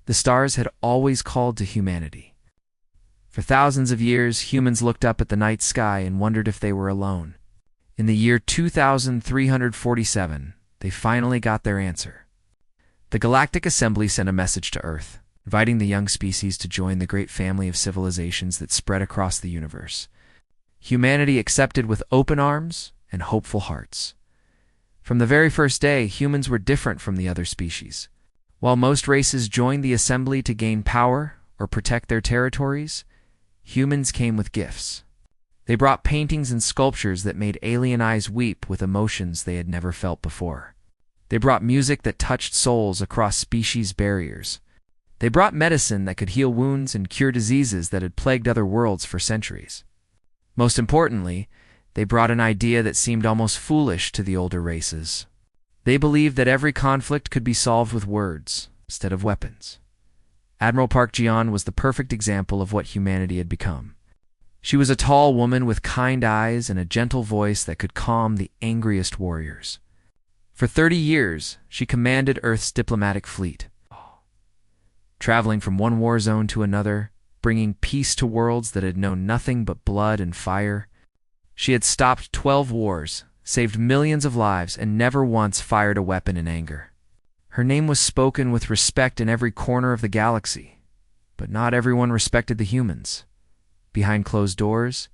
The stars had always called to humanity. For thousands of years, humans looked up at the night sky and wondered if they were alone. In the year 2347, they finally got their answer. The Galactic Assembly sent a message to Earth, inviting the young species to join the great family of civilizations that spread across the universe. Humanity accepted with open arms and hopeful hearts. From the very first day, humans were different from the other species. While most races joined the assembly to gain power or protect their territories, humans came with gifts. They brought paintings and sculptures that made alien eyes weep with emotions they had never felt before. They brought music that touched souls across species barriers. They brought medicine that could heal wounds and cure diseases that had plagued other worlds for centuries. Most importantly, they brought an idea that seemed almost foolish to the older races. They believed that every conflict could be solved with words instead of weapons. Admiral Park Ji-yeon was the perfect example of what humanity had become. She was a tall woman with kind eyes and a gentle voice that could calm the angriest warriors. For 30 years, she commanded Earth's diplomatic fleet, traveling from one war zone to another, bringing peace to worlds that had known nothing but blood and fire. She had stopped 12 wars, saved millions of lives, and never once fired a weapon in anger. Her name was spoken with respect in every corner of the galaxy, but not everyone respected the humans. Behind closed doors,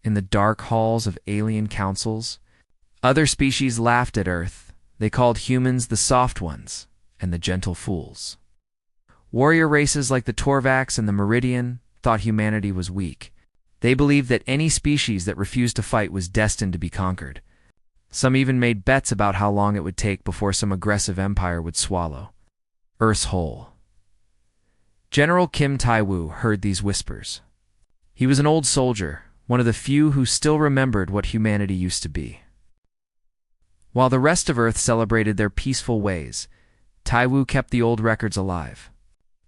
in the dark halls of alien councils, other species laughed at Earth. They called humans the soft ones and the gentle fools. Warrior races like the Torvax and the Meridian thought humanity was weak. They believed that any species that refused to fight was destined to be conquered. Some even made bets about how long it would take before some aggressive empire would swallow Earth's whole. General Kim Tae-woo heard these whispers. He was an old soldier, one of the few who still remembered what humanity used to be. While the rest of Earth celebrated their peaceful ways, Tae-woo kept the old records alive.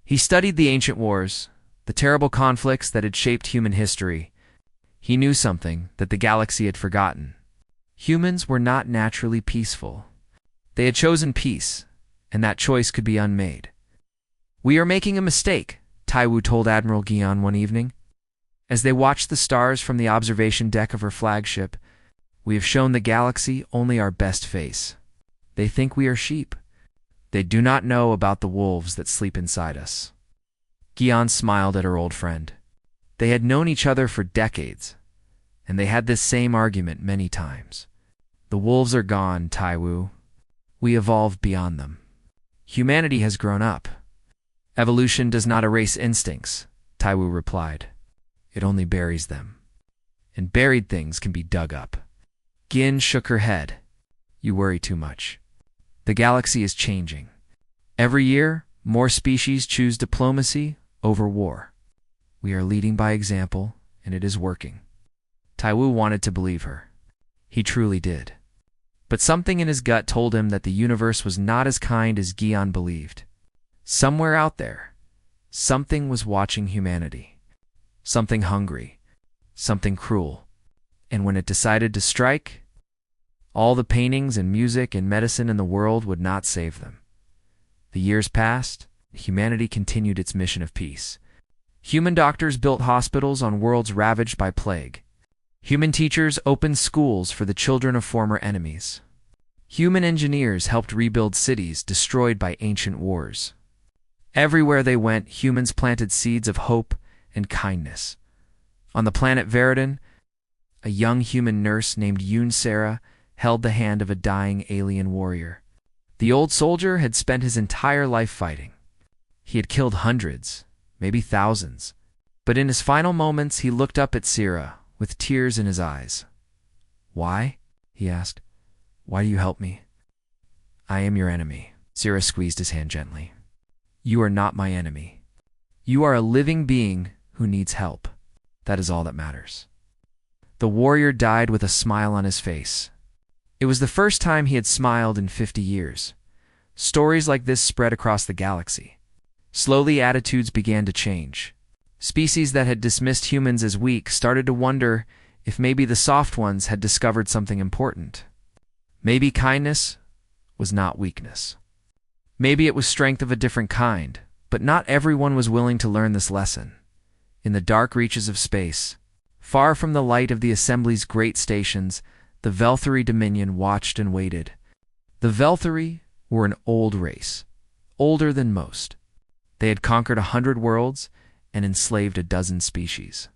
He studied the ancient wars, the terrible conflicts that had shaped human history. He knew something that the galaxy had forgotten. Humans were not naturally peaceful. They had chosen peace, and that choice could be unmade. "We are making a mistake," Tae-woo told Admiral Gi-yeon one evening. As they watched the stars from the observation deck of her flagship, "We have shown the galaxy only our best face. They think we are sheep. They do not know about the wolves that sleep inside us." Gi-yeon smiled at her old friend. They had known each other for decades, and they had this same argument many times. "The wolves are gone, Tae-woo. We evolved beyond them. Humanity has grown up." "Evolution does not erase instincts," Tae-woo replied. "It only buries them. And buried things can be dug up." Gin shook her head. "You worry too much. The galaxy is changing. Every year, more species choose diplomacy over war. We are leading by example, and it is working." Tae-woo wanted to believe her. He truly did. But something in his gut told him that the universe was not as kind as Gi-yeon believed. Somewhere out there, something was watching humanity. Something hungry, something cruel. And when it decided to strike, all the paintings and music and medicine in the world would not save them. The years passed. Humanity continued its mission of peace. Human doctors built hospitals on worlds ravaged by plague. Human teachers opened schools for the children of former enemies. Human engineers helped rebuild cities destroyed by ancient wars. Everywhere they went, humans planted seeds of hope and kindness. On the planet Veridon, a young human nurse named Yoon Sarah held the hand of a dying alien warrior. The old soldier had spent his entire life fighting. He had killed hundreds, maybe thousands. But in his final moments, he looked up at Sarah with tears in his eyes. "Why?" he asked. "Why do you help me?" "I am your enemy." Sarah squeezed his hand gently. "You are not my enemy. You are a living being who needs help. That is all that matters." The warrior died with a smile on his face. It was the first time he had smiled in 50 years. Stories like this spread across the galaxy. Slowly, attitudes began to change. Species that had dismissed humans as weak started to wonder if maybe the soft ones had discovered something important. Maybe kindness was not weakness. Maybe it was strength of a different kind, But not everyone was willing to learn this lesson. In the dark reaches of space, far from the light of the Assembly's great stations, the Velthari Dominion watched and waited. The Velthari were an old race, older than most. They had conquered 100 worlds and enslaved a dozen species.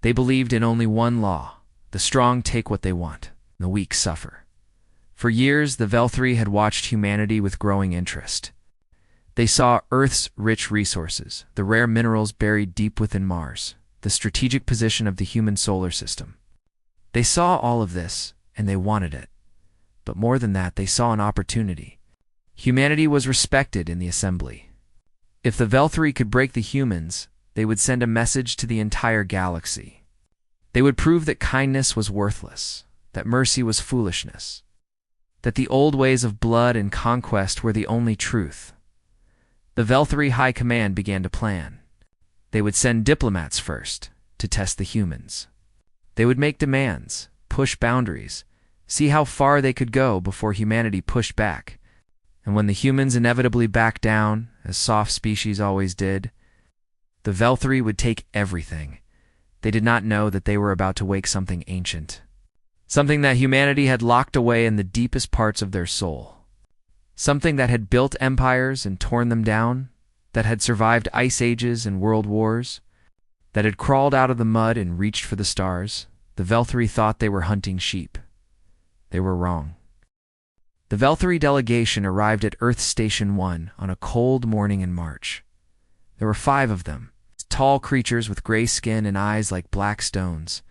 They believed in only one law: the strong take what they want, the weak suffer. For years, the Velthari had watched humanity with growing interest. They saw Earth's rich resources, the rare minerals buried deep within Mars, the strategic position of the human solar system. They saw all of this, and they wanted it. But more than that, they saw an opportunity. Humanity was respected in the Assembly. If the Velthari could break the humans, they would send a message to the entire galaxy. They would prove that kindness was worthless, that mercy was foolishness, that the old ways of blood and conquest were the only truth. The Velthari High Command began to plan. They would send diplomats first, to test the humans. They would make demands, push boundaries, see how far they could go before humanity pushed back. And when the humans inevitably backed down, as soft species always did, the Velthari would take everything. They did not know that they were about to wake something ancient, something that humanity had locked away in the deepest parts of their soul, something that had built empires and torn them down, that had survived ice ages and world wars, that had crawled out of the mud and reached for the stars. The Velthari thought they were hunting sheep. They were wrong. The Velthari delegation arrived at Earth Station 1 on a cold morning in March. There were 5 of them, tall creatures with gray skin and eyes like black stones.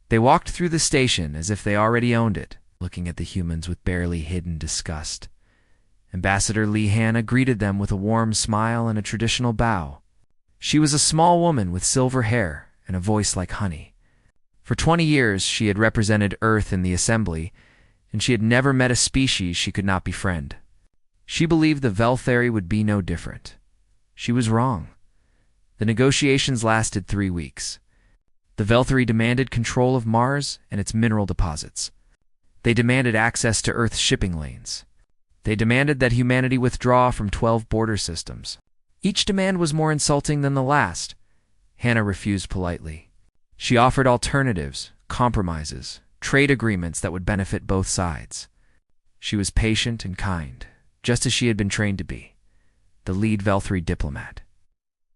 They walked through the station as if they already owned it, looking at the humans with barely hidden disgust. Ambassador Lee Hanna greeted them with a warm smile and a traditional bow. She was a small woman with silver hair and a voice like honey. For 20 years, she had represented Earth in the Assembly, and she had never met a species she could not befriend. She believed the Velthari would be no different. She was wrong. The negotiations lasted 3 weeks. The Velthari demanded control of Mars and its mineral deposits. They demanded access to Earth's shipping lanes. They demanded that humanity withdraw from 12 border systems. Each demand was more insulting than the last. Hannah refused politely. She offered alternatives, compromises, trade agreements that would benefit both sides. She was patient and kind, just as she had been trained to be, the lead Velthari diplomat.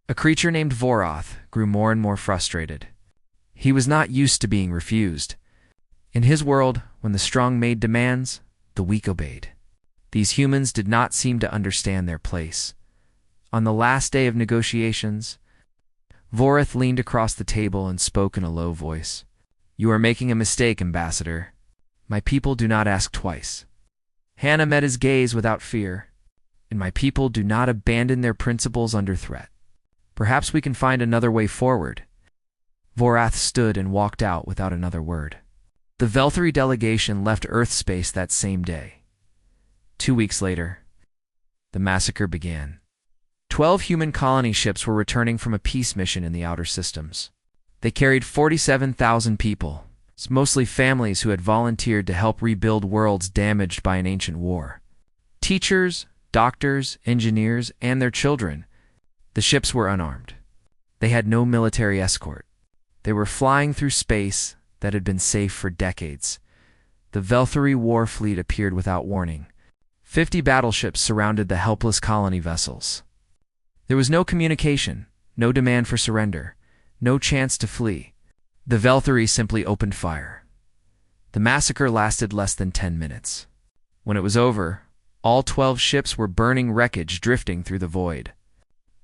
A creature named Voroth grew more and more frustrated. He was not used to being refused. In his world, when the strong made demands, the weak obeyed. These humans did not seem to understand their place. On the last day of negotiations, Voroth leaned across the table and spoke in a low voice. "You are making a mistake, Ambassador. My people do not ask twice." Hannah met his gaze without fear. "And my people do not abandon their principles under threat. Perhaps we can find another way forward." Voroth stood and walked out without another word. The Velthari delegation left Earth space that same day. 2 weeks later, the massacre began. 12 human colony ships were returning from a peace mission in the outer systems. They carried 47,000 people, mostly families who had volunteered to help rebuild worlds damaged by an ancient war. Teachers, doctors, engineers, and their children. The ships were unarmed. They had no military escort. They were flying through space that had been safe for decades. The Velthari war fleet appeared without warning. 50 battleships surrounded the helpless colony vessels. There was no communication, no demand for surrender, no chance to flee. The Velthari simply opened fire. The massacre lasted less than 10 minutes. When it was over, all 12 ships were burning wreckage drifting through the void.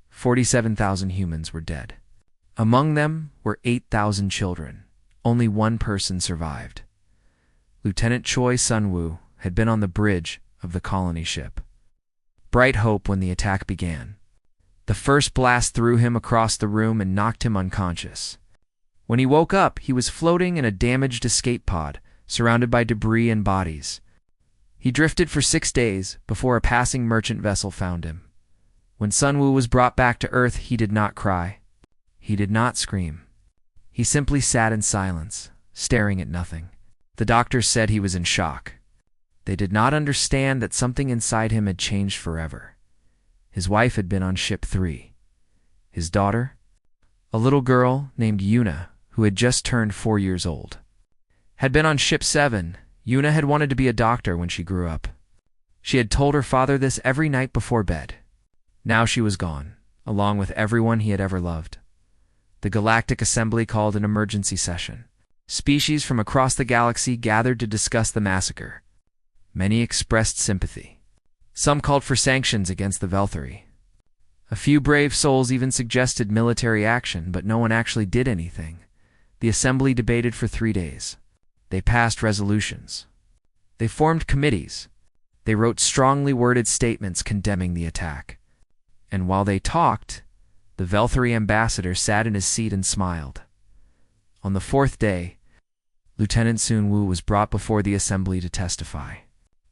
47,000 humans were dead. Among them were 8,000 children. Only one person survived. Lieutenant Choi Sun-woo had been on the bridge of the colony ship. Bright hope when the attack began. The first blast threw him across the room and knocked him unconscious. When he woke up, he was floating in a damaged escape pod, surrounded by debris and bodies. He drifted for 6 days before a passing merchant vessel found him. When Sun-woo was brought back to Earth, he did not cry. He did not scream. He simply sat in silence, staring at nothing. The doctors said he was in shock. They did not understand that something inside him had changed forever. His wife had been on ship 3. His daughter? A little girl named Yuna, who had just turned 4 years old. Had been on ship 7. Yuna had wanted to be a doctor when she grew up. She had told her father this every night before bed. Now she was gone, along with everyone he had ever loved. The Galactic Assembly called an emergency session. Species from across the galaxy gathered to discuss the massacre. Many expressed sympathy. Some called for sanctions against the Velthari. A few brave souls even suggested military action, but no one actually did anything. The Assembly debated for 3 days. They passed resolutions. They formed committees. They wrote strongly worded statements condemning the attack. And while they talked, the Velthari ambassador sat in his seat and smiled. On the 4th day, Lieutenant Sun Wu was brought before the Assembly to testify.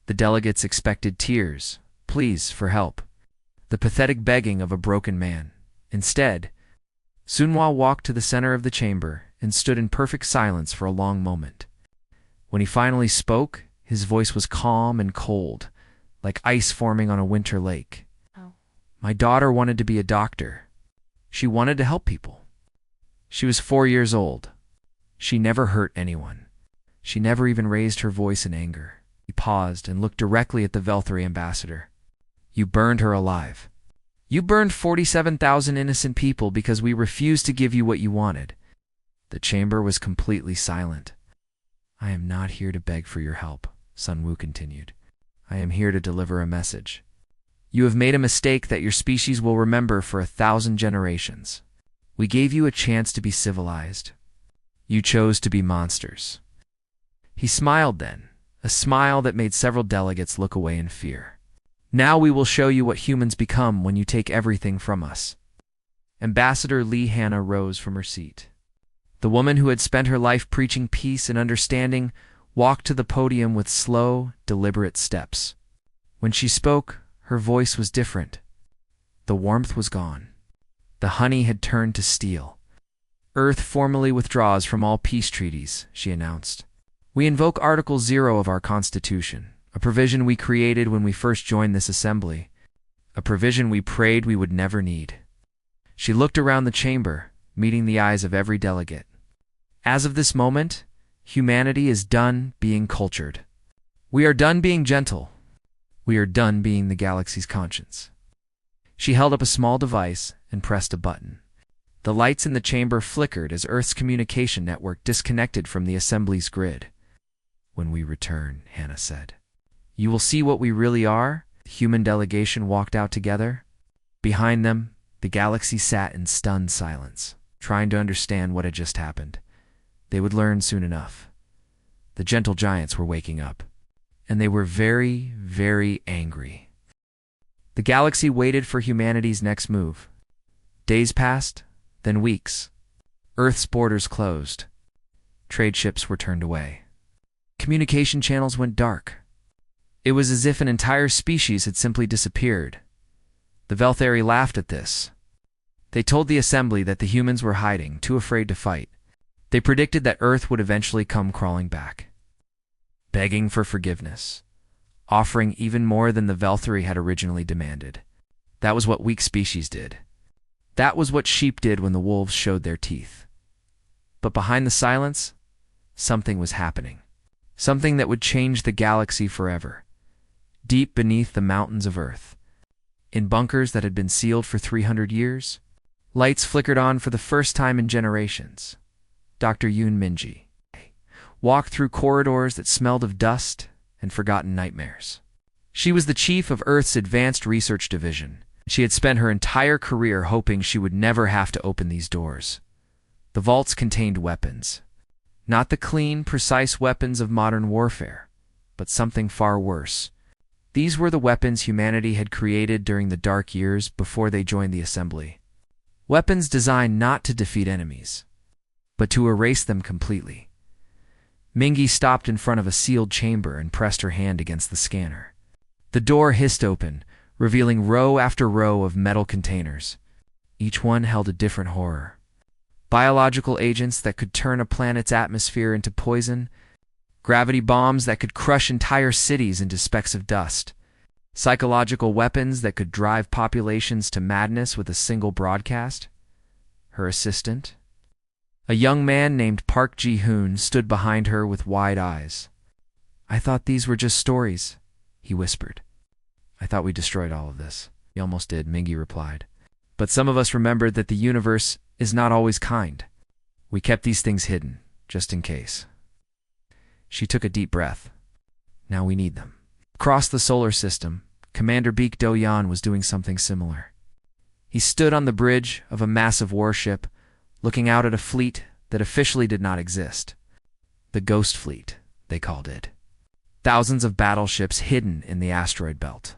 The delegates expected tears, pleas for help, the pathetic begging of a broken man. Instead, Sun Wu walked to the center of the chamber and stood in perfect silence for a long moment. When he finally spoke, his voice was calm and cold, like ice forming on a winter lake. My daughter wanted to be a doctor. She wanted to help people. She was 4 years old. She never hurt anyone. She never even raised her voice in anger. He paused and looked directly at the Velthari ambassador. You burned her alive. You burned 47,000 innocent people because we refused to give you what you wanted. The chamber was completely silent. I am not here to beg for your help, Sun Wu continued. I am here to deliver a message. You have made a mistake that your species will remember for 1,000 generations. We gave you a chance to be civilized. You chose to be monsters. He smiled then, a smile that made several delegates look away in fear. Now we will show you what humans become when you take everything from us. Ambassador Li Hannah rose from her seat. The woman who had spent her life preaching peace and understanding walked to the podium with slow, deliberate steps. When she spoke, her voice was different. The warmth was gone. The honey had turned to steel. Earth formally withdraws from all peace treaties, she announced. We invoke Article 0 of our Constitution, a provision we created when we first joined this assembly, a provision we prayed we would never need. She looked around the chamber, meeting the eyes of every delegate. As of this moment, humanity is done being cultured. We are done being gentle. We are done being the galaxy's conscience. She held up a small device and pressed a button. The lights in the chamber flickered as Earth's communication network disconnected from the Assembly's grid. When we return, Hannah said, you will see what we really are. The human delegation walked out together. Behind them, the galaxy sat in stunned silence, trying to understand what had just happened. They would learn soon enough. The gentle giants were waking up, and they were very, very angry. The galaxy waited for humanity's next move. Days passed, then weeks. Earth's borders closed. Trade ships were turned away. Communication channels went dark. It was as if an entire species had simply disappeared. The Velthari laughed at this. They told the Assembly that the humans were hiding, too afraid to fight. They predicted that Earth would eventually come crawling back, begging for forgiveness, offering even more than the Velthari had originally demanded. That was what weak species did. That was what sheep did when the wolves showed their teeth. But behind the silence, something was happening. Something that would change the galaxy forever. Deep beneath the mountains of Earth, in bunkers that had been sealed for 300 years, lights flickered on for the first time in generations. Dr. Yoon Minji walked through corridors that smelled of dust and forgotten nightmares. She was the chief of Earth's Advanced Research Division. She had spent her entire career hoping she would never have to open these doors. The vaults contained weapons. Not the clean, precise weapons of modern warfare, but something far worse. These were the weapons humanity had created during the dark years before they joined the Assembly. Weapons designed not to defeat enemies, but to erase them completely. Mingi stopped in front of a sealed chamber and pressed her hand against the scanner. The door hissed open, revealing row after row of metal containers. Each one held a different horror. Biological agents that could turn a planet's atmosphere into poison, gravity bombs that could crush entire cities into specks of dust, Psychological weapons that could drive populations to madness with a single broadcast? Her assistant? A young man named Park Ji-hoon stood behind her with wide eyes. "I thought these were just stories," he whispered. "I thought we destroyed all of this." "We almost did," Mingi replied. "But some of us remembered that the universe is not always kind. We kept these things hidden, just in case." She took a deep breath. Now we need them. Across the solar system, Commander Baek Do-yeon was doing something similar. He stood on the bridge of a massive warship, looking out at a fleet that officially did not exist. The Ghost Fleet, they called it. Thousands of battleships hidden in the asteroid belt.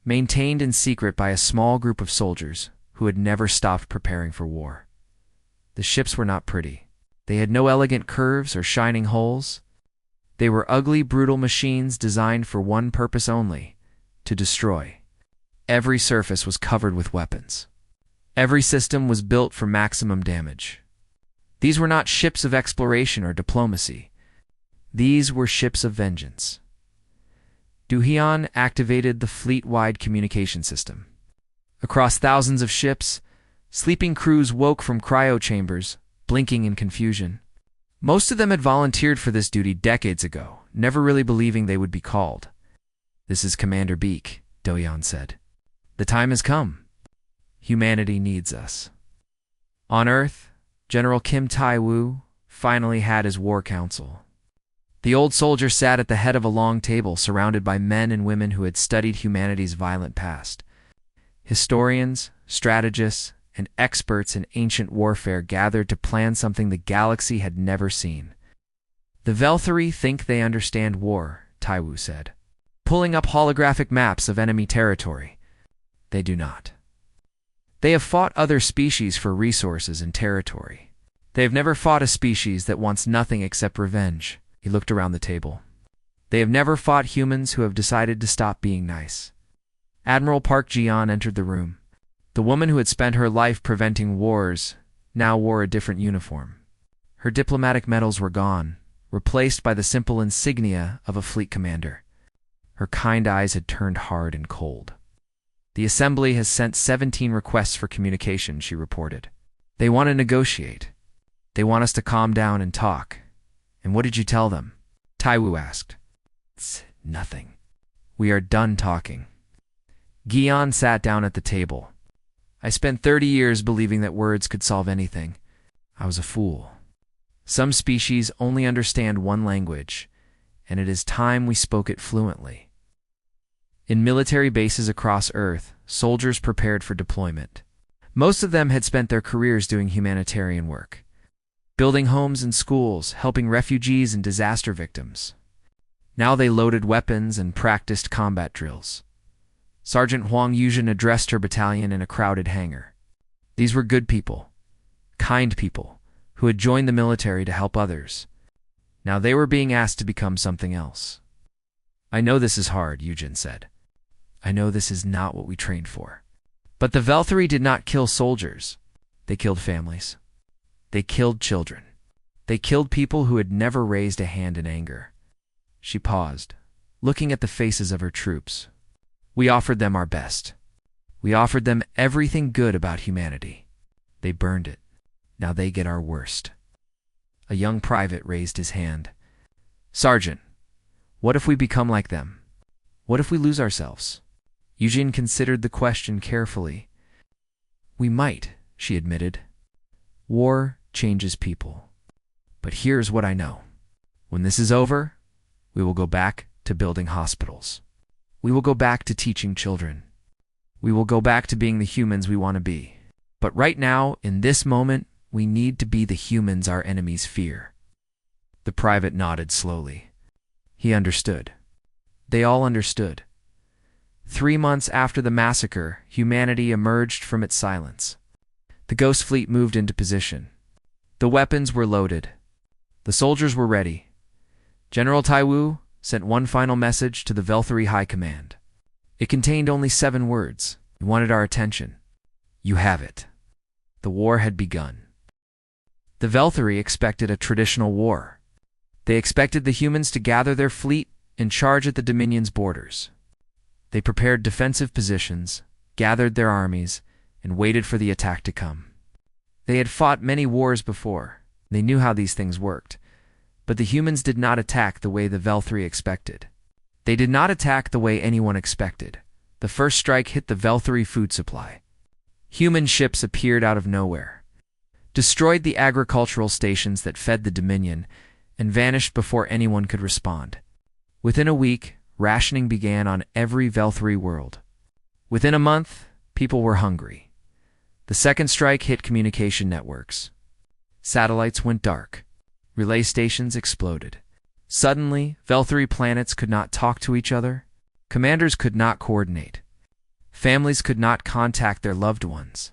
Maintained in secret by a small group of soldiers who had never stopped preparing for war. The ships were not pretty. They had no elegant curves or shining hulls. They were ugly, brutal machines designed for one purpose only: to destroy. Every surface was covered with weapons. Every system was built for maximum damage. These were not ships of exploration or diplomacy. These were ships of vengeance. Do-yeon activated the fleet-wide communication system. Across thousands of ships, sleeping crews woke from cryo chambers, blinking in confusion. Most of them had volunteered for this duty decades ago, never really believing they would be called. "This is Commander Baek," Do-yeon said. "The time has come. Humanity needs us." On Earth, General Kim Tae-woo finally had his war council. The old soldier sat at the head of a long table surrounded by men and women who had studied humanity's violent past. Historians, strategists, and experts in ancient warfare gathered to plan something the galaxy had never seen. "The Velthari think they understand war," Tae-woo said, pulling up holographic maps of enemy territory. "They do not. They have fought other species for resources and territory. They have never fought a species that wants nothing except revenge." He looked around the table. "They have never fought humans who have decided to stop being nice." Admiral Park Ji-yeon entered the room. The woman who had spent her life preventing wars now wore a different uniform. Her diplomatic medals were gone, replaced by the simple insignia of a fleet commander. Her kind eyes had turned hard and cold. "The Assembly has sent 17 requests for communication," she reported. "They want to negotiate. They want us to calm down and talk." "And what did you tell them?" Tae-woo asked. "It's nothing. We are done talking." Gi-yeon sat down at the table. "I spent 30 years believing that words could solve anything. I was a fool. Some species only understand one language, and it is time we spoke it fluently." In military bases across Earth, soldiers prepared for deployment. Most of them had spent their careers doing humanitarian work, building homes and schools, helping refugees and disaster victims. Now they loaded weapons and practiced combat drills. Sergeant Hwang Yujin addressed her battalion in a crowded hangar. These were good people, kind people, who had joined the military to help others. Now they were being asked to become something else. "I know this is hard," Yujin said. "I know this is not what we trained for." But the Velthari did not kill soldiers. They killed families. They killed children. They killed people who had never raised a hand in anger. She paused, looking at the faces of her troops. "We offered them our best. We offered them everything good about humanity. They burned it. Now they get our worst." A young private raised his hand. "Sergeant, what if we become like them? What if we lose ourselves?" Eugene considered the question carefully. "We might," she admitted. "War changes people. But here's what I know. When this is over, we will go back to building hospitals. We will go back to teaching children. We will go back to being the humans we want to be. But right now, in this moment, we need to be the humans our enemies fear." The private nodded slowly. He understood. They all understood. 3 months after the massacre, humanity emerged from its silence. The Ghost Fleet moved into position. The weapons were loaded. The soldiers were ready. General Tae-woo sent one final message to the Velthari High Command. It contained only 7 words. He wanted our attention. "You have it." The war had begun. The Velthari expected a traditional war. They expected the humans to gather their fleet and charge at the Dominion's borders. They prepared defensive positions, gathered their armies, and waited for the attack to come. They had fought many wars before. They knew how these things worked. But the humans did not attack the way the Velthri expected. They did not attack the way anyone expected. The first strike hit the Velthri food supply. Human ships appeared out of nowhere, destroyed the agricultural stations that fed the Dominion, and vanished before anyone could respond. Within a week, rationing began on every Velthri world. Within a month, people were hungry. The second strike hit communication networks. Satellites went dark. Relay stations exploded. Suddenly, Velthri planets could not talk to each other. Commanders could not coordinate. Families could not contact their loved ones.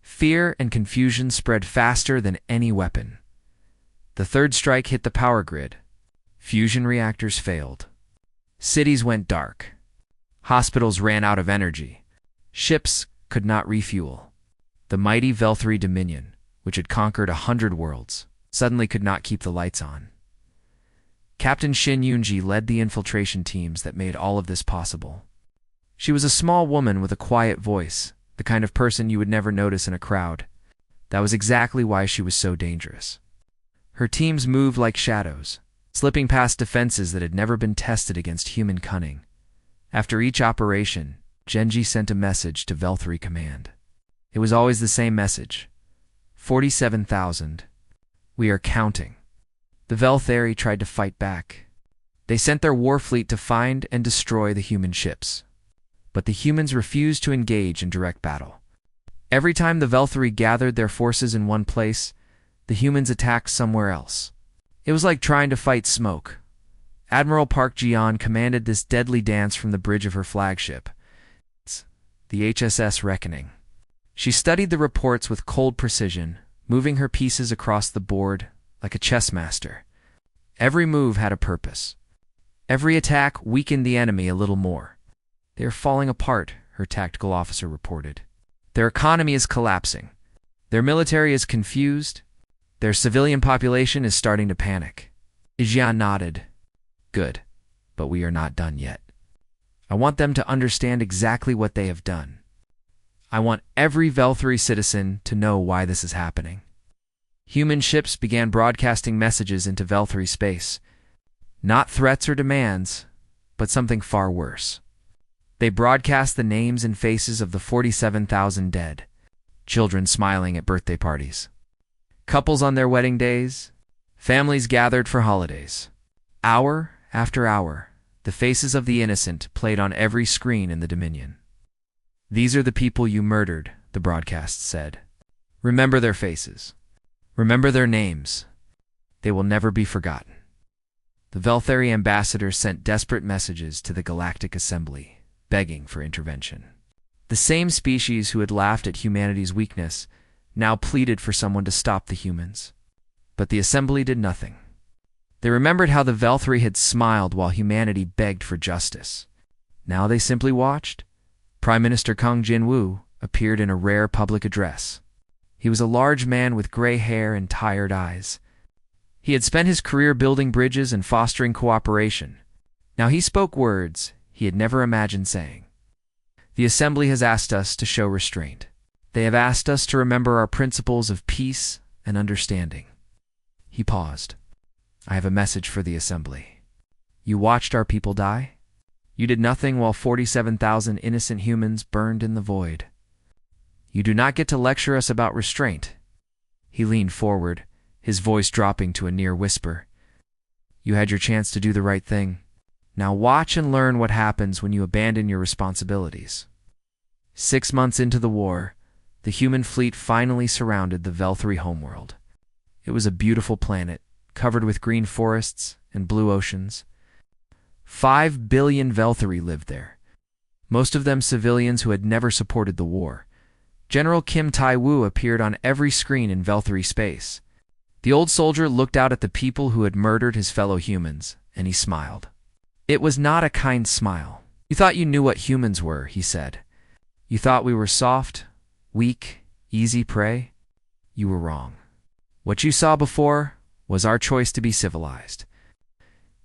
Fear and confusion spread faster than any weapon. The third strike hit the power grid. Fusion reactors failed. Cities went dark. Hospitals ran out of energy. Ships could not refuel. The mighty Velthri Dominion, which had conquered 100 worlds, suddenly could not keep the lights on. Captain Shin Yunji led the infiltration teams that made all of this possible. She was a small woman with a quiet voice, the kind of person you would never notice in a crowd. That was exactly why she was so dangerous. Her teams moved like shadows, slipping past defenses that had never been tested against human cunning. After each operation, Genji sent a message to Velthri Command. It was always the same message. 47,000. We are counting. The Velthari tried to fight back. They sent their war fleet to find and destroy the human ships. But the humans refused to engage in direct battle. Every time the Velthari gathered their forces in one place, the humans attacked somewhere else. It was like trying to fight smoke. Admiral Park Ji-yeon commanded this deadly dance from the bridge of her flagship, the HSS Reckoning. She studied the reports with cold precision, moving her pieces across the board like a chess master. Every move had a purpose. Every attack weakened the enemy a little more. They are falling apart, her tactical officer reported. Their economy is collapsing. Their military is confused. Their civilian population is starting to panic. Jian nodded. Good, but we are not done yet. I want them to understand exactly what they have done. I want every Velthri citizen to know why this is happening. Human ships began broadcasting messages into Velthri space. Not threats or demands, but something far worse. They broadcast the names and faces of the 47,000 dead, children smiling at birthday parties, couples on their wedding days, families gathered for holidays. Hour after hour, the faces of the innocent played on every screen in the Dominion. These are the people you murdered, the broadcast said. Remember their faces. Remember their names. They will never be forgotten. The Velthari ambassador sent desperate messages to the Galactic Assembly, begging for intervention. The same species who had laughed at humanity's weakness now pleaded for someone to stop the humans. But the Assembly did nothing. They remembered how the Velthari had smiled while humanity begged for justice. Now they simply watched. Prime Minister Kang Jin-woo appeared in a rare public address. He was a large man with gray hair and tired eyes. He had spent his career building bridges and fostering cooperation. Now he spoke words he had never imagined saying. The Assembly has asked us to show restraint. They have asked us to remember our principles of peace and understanding. He paused. I have a message for the Assembly. You watched our people die? You did nothing while 47,000 innocent humans burned in the void. You do not get to lecture us about restraint. He leaned forward, his voice dropping to a near whisper. You had your chance to do the right thing. Now watch and learn what happens when you abandon your responsibilities. 6 months into the war, the human fleet finally surrounded the Velthri homeworld. It was a beautiful planet, covered with green forests and blue oceans. 5 billion Velthari lived there, most of them civilians who had never supported the war. General Kim Tai-woo appeared on every screen in Velthari space. The old soldier looked out at the people who had murdered his fellow humans, and he smiled. It was not a kind smile. You thought you knew what humans were, he said. You thought we were soft, weak, easy prey? You were wrong. What you saw before was our choice to be civilized.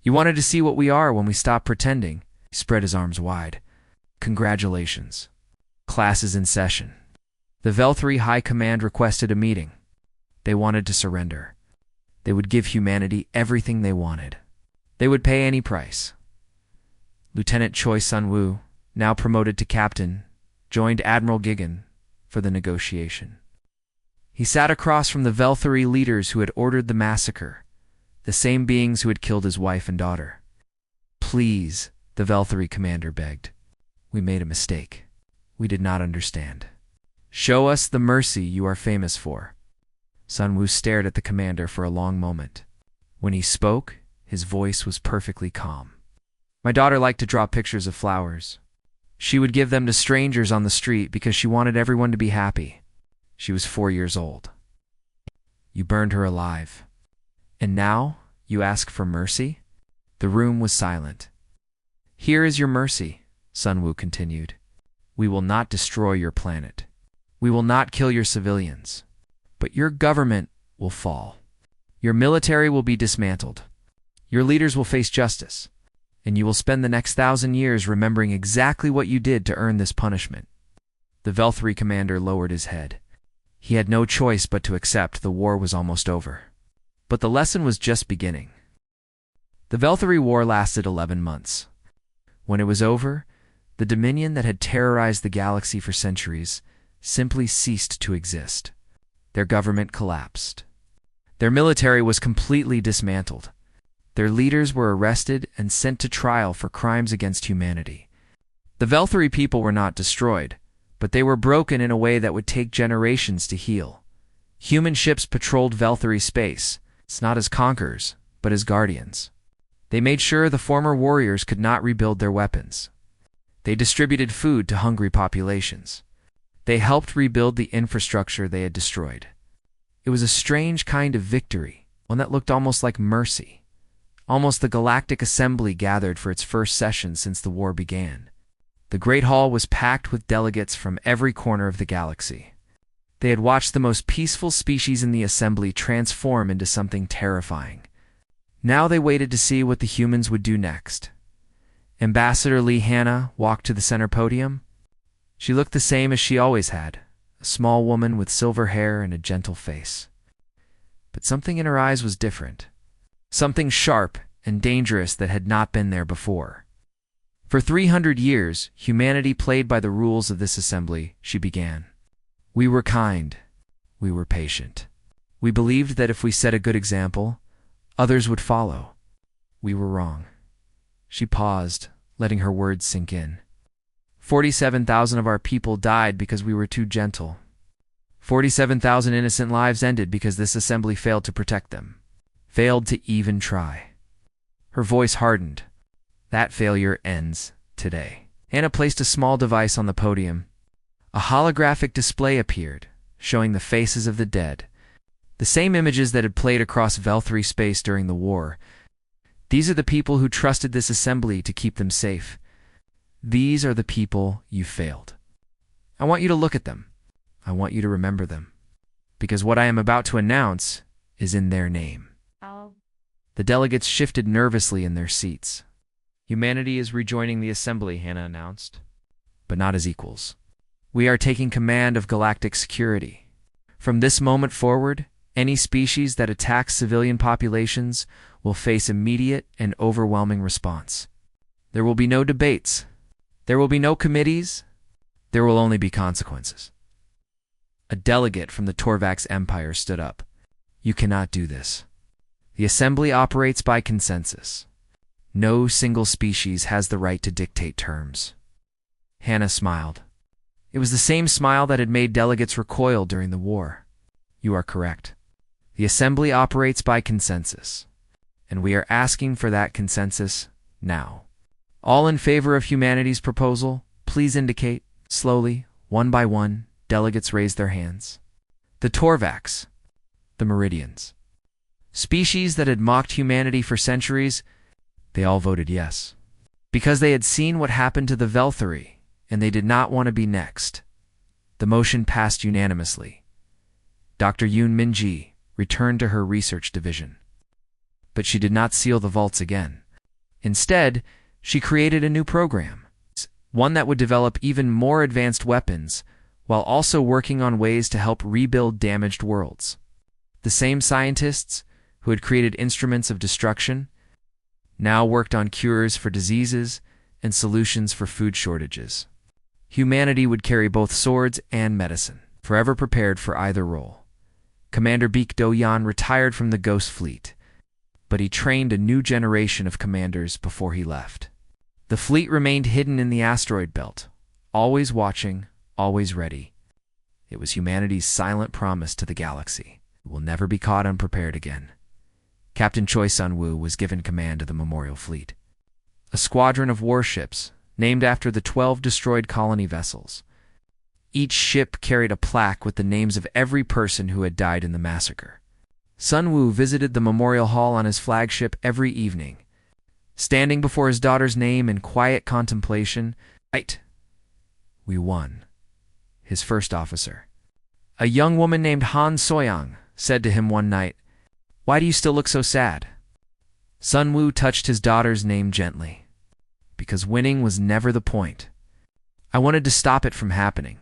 You wanted to see what we are when we stopped pretending. He spread his arms wide. Congratulations. Class is in session. The Velthari High Command requested a meeting. They wanted to surrender. They would give humanity everything they wanted. They would pay any price. Lieutenant Choi Sun-woo, now promoted to captain, joined Admiral Gigan for the negotiation. He sat across from the Velthari leaders who had ordered the massacre, the same beings who had killed his wife and daughter. Please, the Velthari commander begged. We made a mistake. We did not understand. Show us the mercy you are famous for. Sun-woo stared at the commander for a long moment. When he spoke, his voice was perfectly calm. My daughter liked to draw pictures of flowers. She would give them to strangers on the street because she wanted everyone to be happy. She was 4 years old. You burned her alive. And now you ask for mercy? The room was silent. Here is your mercy, Sun-woo continued. We will not destroy your planet. We will not kill your civilians. But your government will fall. Your military will be dismantled. Your leaders will face justice. And you will spend the next 1,000 years remembering exactly what you did to earn this punishment. The Velthari commander lowered his head. He had no choice but to accept the war was almost over. But the lesson was just beginning. The Velthari War lasted 11 months. When it was over, the Dominion that had terrorized the galaxy for centuries simply ceased to exist. Their government collapsed. Their military was completely dismantled. Their leaders were arrested and sent to trial for crimes against humanity. The Velthari people were not destroyed, but they were broken in a way that would take generations to heal. Human ships patrolled Velthari space, not as conquerors, but as guardians. They made sure the former warriors could not rebuild their weapons. They distributed food to hungry populations. They helped rebuild the infrastructure they had destroyed. It was a strange kind of victory, one that looked almost like mercy. Almost the Galactic Assembly gathered for its first session since the war began. The Great Hall was packed with delegates from every corner of the galaxy. They had watched the most peaceful species in the Assembly transform into something terrifying. Now they waited to see what the humans would do next. Ambassador Lee Hanna walked to the center podium. She looked the same as she always had, a small woman with silver hair and a gentle face. But something in her eyes was different. Something sharp and dangerous that had not been there before. For 300 years, humanity played by the rules of this assembly, she began. We were kind. We were patient. We believed that if we set a good example, others would follow. We were wrong. She paused, letting her words sink in. 47,000 of our people died because we were too gentle. 47,000 innocent lives ended because this assembly failed to protect them. Failed to even try. Her voice hardened. That failure ends today. Anna placed a small device on the podium. A holographic display appeared, showing the faces of the dead. The same images that had played across Velthari space during the war. These are the people who trusted this assembly to keep them safe. These are the people you failed. I want you to look at them. I want you to remember them. Because what I am about to announce is in their name. The delegates shifted nervously in their seats. Humanity is rejoining the assembly, Hannah announced. But not as equals. We are taking command of galactic security. From this moment forward, any species that attacks civilian populations will face immediate and overwhelming response. There will be no debates. There will be no committees. There will only be consequences. A delegate from the Torvax Empire stood up. You cannot do this. The assembly operates by consensus. No single species has the right to dictate terms. Hannah smiled. It was the same smile that had made delegates recoil during the war. You are correct. The assembly operates by consensus, and we are asking for that consensus now. All in favor of humanity's proposal, please indicate. Slowly, one by one, delegates raised their hands. The Torvax, the Meridians, species that had mocked humanity for centuries, they all voted yes. Because they had seen what happened to the Velthari, and they did not want to be next. The motion passed unanimously. Dr. Yoon Min-ji returned to her research division. But she did not seal the vaults again. Instead, she created a new program. one that would develop even more advanced weapons, while also working on ways to help rebuild damaged worlds. The same scientists who had created instruments of destruction now worked on cures for diseases and solutions for food shortages. Humanity would carry both swords and medicine, forever prepared for either role. Commander Baek Do-yan retired from the Ghost Fleet, but he trained a new generation of commanders before he left. The fleet remained hidden in the asteroid belt, always watching, always ready. It was humanity's silent promise to the galaxy. It will never be caught unprepared again. Captain Choi Sun-woo was given command of the Memorial Fleet, a squadron of warships named after the 12 destroyed colony vessels. Each ship carried a plaque with the names of every person who had died in the massacre. Sun-woo visited the memorial hall on his flagship every evening, standing before his daughter's name in quiet contemplation. Right. We won. His first officer, a young woman named Han Soyoung, said to him one night, "Why do you still look so sad?" Sun-woo touched his daughter's name gently. Because winning was never the point. I wanted to stop it from happening.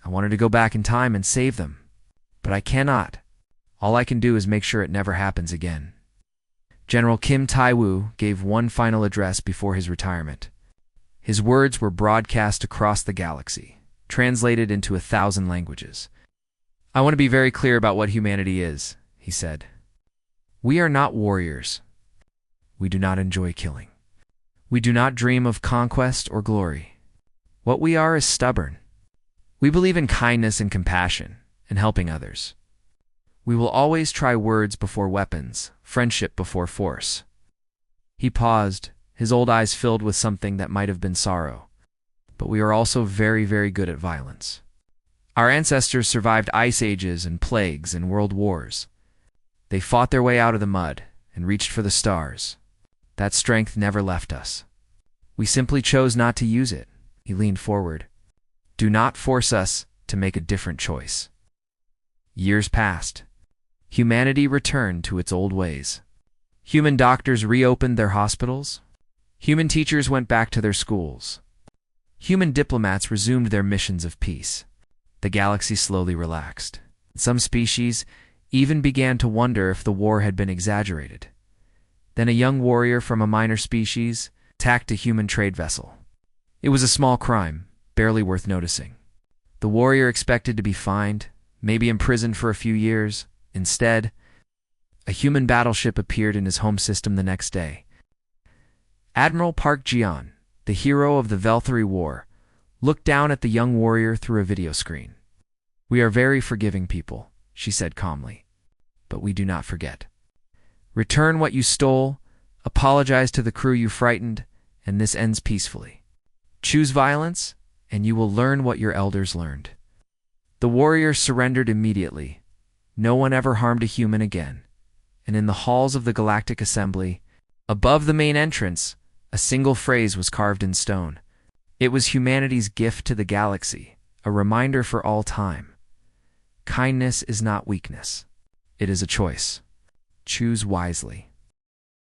I wanted to go back in time and save them. But I cannot. All I can do is make sure it never happens again. General Kim Tae-woo gave one final address before his retirement. His words were broadcast across the galaxy, translated into 1,000 languages. I want to be very clear about what humanity is, he said. We are not warriors. We do not enjoy killing. We do not dream of conquest or glory. What we are is stubborn. We believe in kindness and compassion, and helping others. We will always try words before weapons, friendship before force. He paused, his old eyes filled with something that might have been sorrow. But we are also very, very good at violence. Our ancestors survived ice ages and plagues and world wars. They fought their way out of the mud and reached for the stars. That strength never left us. We simply chose not to use it. He leaned forward. Do not force us to make a different choice. Years passed. Humanity returned to its old ways. Human doctors reopened their hospitals. Human teachers went back to their schools. Human diplomats resumed their missions of peace. The galaxy slowly relaxed. Some species even began to wonder if the war had been exaggerated. Then a young warrior from a minor species attacked a human trade vessel. It was a small crime, barely worth noticing. The warrior expected to be fined, maybe imprisoned for a few years. Instead, a human battleship appeared in his home system the next day. Admiral Park Ji-yeon, the hero of the HFY War, looked down at the young warrior through a video screen. We are very forgiving people, she said calmly, but we do not forget. Return what you stole, apologize to the crew you frightened, and this ends peacefully. Choose violence, and you will learn what your elders learned. The warrior surrendered immediately. No one ever harmed a human again. And in the halls of the Galactic Assembly, above the main entrance, a single phrase was carved in stone. It was humanity's gift to the galaxy, a reminder for all time. Kindness is not weakness. It is a choice. Choose wisely.